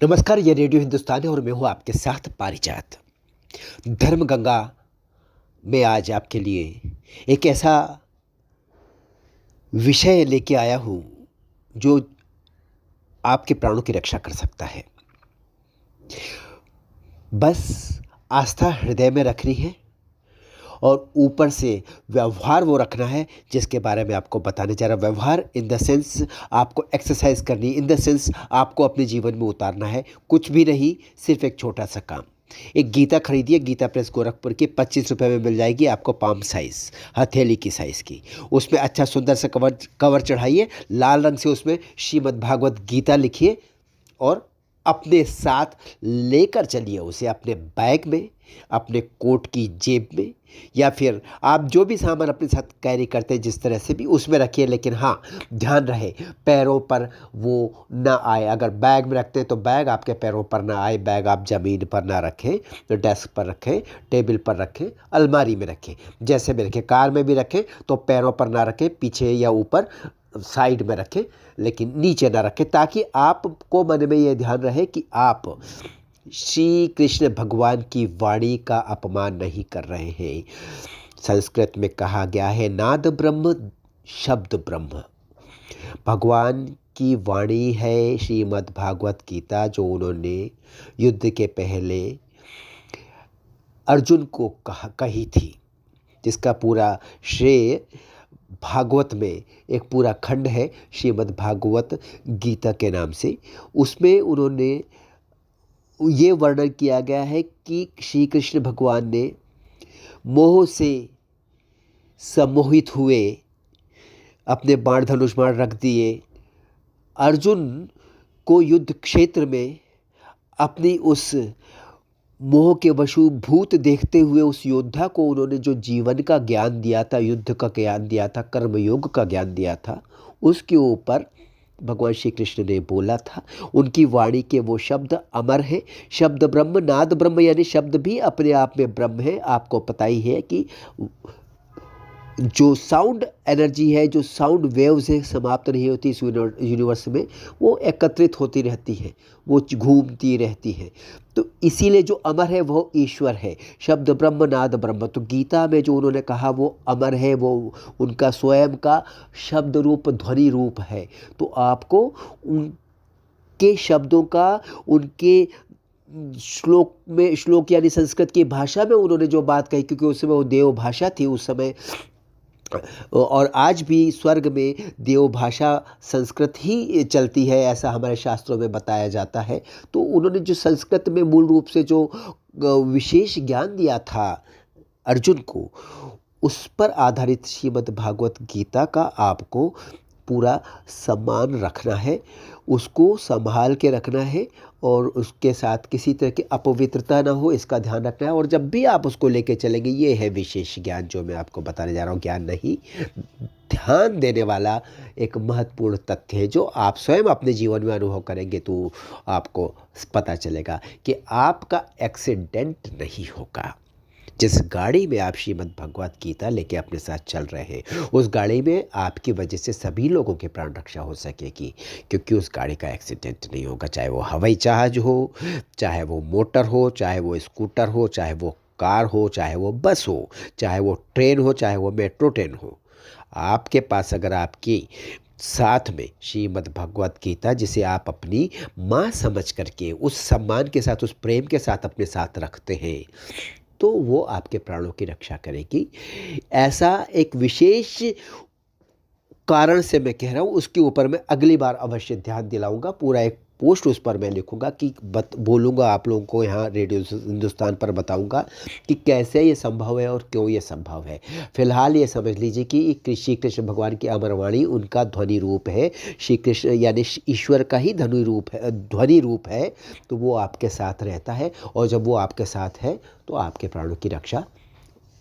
नमस्कार, ये रेडियो हिंदुस्तान है और मैं हूँ आपके साथ पारिजात। धर्म गंगा में आज आपके लिए एक ऐसा विषय लेके आया हूँ जो आपके प्राणों की रक्षा कर सकता है। बस आस्था हृदय में रखनी है और ऊपर से व्यवहार वो रखना है जिसके बारे में आपको बताने जा रहा हूँ। व्यवहार इन द सेंस आपको एक्सरसाइज करनी, इन द सेंस आपको अपने जीवन में उतारना है। कुछ भी नहीं, सिर्फ एक छोटा सा काम। एक गीता खरीदिए, गीता प्रेस गोरखपुर की 25 रुपये में मिल जाएगी आपको, पाम साइज़, हथेली की साइज़ की। उसमें अच्छा सुंदर सा कवर चढ़ाइए, लाल रंग से उसमें श्रीमद् भागवत गीता लिखिए और अपने साथ लेकर चलिए उसे अपने बैग में, अपने कोट की जेब में, या फिर आप जो भी सामान अपने साथ कैरी करते हैं जिस तरह से भी उसमें रखिए। लेकिन हाँ, ध्यान रहे पैरों पर वो ना आए। अगर बैग में रखते हैं तो बैग आपके पैरों पर ना आए। बैग आप ज़मीन पर ना रखें, तो डेस्क पर रखें, टेबल पर रखें, अलमारी में रखें, जैसे भी रखें। कार में भी रखें तो पैरों पर ना रखें, पीछे या ऊपर साइड में रखें, लेकिन नीचे ना रखें, ताकि आपको मन में ये ध्यान रहे कि आप श्री कृष्ण भगवान की वाणी का अपमान नहीं कर रहे हैं। संस्कृत में कहा गया है, नाद ब्रह्म शब्द ब्रह्म। भगवान की वाणी है श्रीमद् भागवत गीता, जो उन्होंने युद्ध के पहले अर्जुन को कही थी, जिसका पूरा श्रेय भागवत में एक पूरा खंड है श्रीमद् भागवत गीता के नाम से। उसमें उन्होंने ये वर्णन किया गया है कि श्री कृष्ण भगवान ने मोह से सम्मोहित हुए, अपने बाण धनुष बाण रख दिए। अर्जुन को युद्ध क्षेत्र में अपनी उस मोह के वशीभूत देखते हुए उस योद्धा को उन्होंने जो जीवन का ज्ञान दिया था, युद्ध का ज्ञान दिया था, कर्मयोग का ज्ञान दिया था, उसके ऊपर भगवान श्री कृष्ण ने बोला था। उनकी वाणी के वो शब्द अमर है। शब्द ब्रह्म, नाद ब्रह्म, यानी शब्द भी अपने आप में ब्रह्म है। आपको पता ही है कि जो साउंड एनर्जी है, जो साउंड वेव्स है, समाप्त नहीं होती इस यूनिवर्स में, वो एकत्रित होती रहती है, वो घूमती रहती है। तो इसीलिए जो अमर है वो ईश्वर है। शब्द ब्रह्म, नाद ब्रह्म। तो गीता में जो उन्होंने कहा वो अमर है, वो उनका स्वयं का शब्द रूप, ध्वनि रूप है। तो आपको उनके शब्दों का, उनके श्लोक यानी संस्कृत की भाषा में उन्होंने जो बात कही, क्योंकि उस समय वो देव भाषा थी उस समय, और आज भी स्वर्ग में देव भाषा संस्कृत ही चलती है, ऐसा हमारे शास्त्रों में बताया जाता है। तो उन्होंने जो संस्कृत में मूल रूप से जो विशेष ज्ञान दिया था अर्जुन को, उस पर आधारित श्रीमद् भागवत गीता का आपको पूरा सम्मान रखना है, उसको संभाल के रखना है और उसके साथ किसी तरह की अपवित्रता ना हो, इसका ध्यान रखना है। और जब भी आप उसको लेके चलेंगे, ये है विशेष ज्ञान जो मैं आपको बताने जा रहा हूँ। ज्ञान नहीं, ध्यान देने वाला एक महत्वपूर्ण तथ्य है जो आप स्वयं अपने जीवन में अनुभव करेंगे तो आपको पता चलेगा कि आपका एक्सीडेंट नहीं होगा। जिस गाड़ी में आप श्रीमद् भगवत गीता लेके अपने साथ चल रहे हैं, उस गाड़ी में आपकी वजह से सभी लोगों की प्राण रक्षा हो सकेगी, क्योंकि उस गाड़ी का एक्सीडेंट नहीं होगा। चाहे वो हवाई जहाज हो, चाहे वो मोटर हो, चाहे वो स्कूटर हो, चाहे वो कार हो, चाहे वो बस हो, चाहे वो ट्रेन हो, चाहे वो मेट्रो ट्रेन हो। आपके पास अगर आपकी साथ में श्रीमद् भगवत गीता, जिसे आप अपनी माँ समझ करके उस सम्मान के साथ, उस प्रेम के साथ अपने साथ रखते हैं, तो वो आपके प्राणों की रक्षा करेगी। ऐसा एक विशेष कारण से मैं कह रहा हूँ, उसके ऊपर मैं अगली बार अवश्य ध्यान दिलाऊंगा। पूरा एक पोस्ट उस पर मैं लिखूंगा कि बोलूँगा आप लोगों को, यहाँ रेडियो हिंदुस्तान पर बताऊंगा कि कैसे ये संभव है और क्यों ये संभव है। फिलहाल ये समझ लीजिए कि श्री कृष्ण भगवान की अमरवाणी उनका ध्वनि रूप है। श्री कृष्ण यानी ईश्वर का ही ध्वनि रूप है। तो वो आपके साथ रहता है, और जब वो आपके साथ है तो आपके प्राणों की रक्षा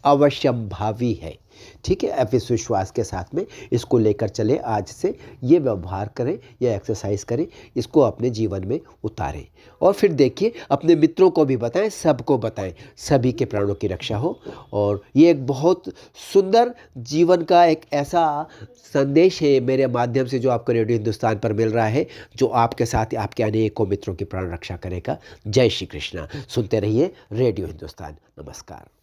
अवश्यंभावी है। ठीक है, आप इस विश्वास के साथ में इसको लेकर चले, आज से ये व्यवहार करें, ये एक्सरसाइज करें, इसको अपने जीवन में उतारें और फिर देखिए अपने मित्रों को भी बताएं, सबको बताएं, सभी के प्राणों की रक्षा हो। और ये एक बहुत सुंदर जीवन का एक ऐसा संदेश है मेरे माध्यम से जो आपको रेडियो हिंदुस्तान पर मिल रहा है, जो आपके साथ आपके अनेकों मित्रों की प्राण रक्षा करेगा। जय श्री कृष्णा। सुनते रहिए रेडियो हिंदुस्तान। नमस्कार।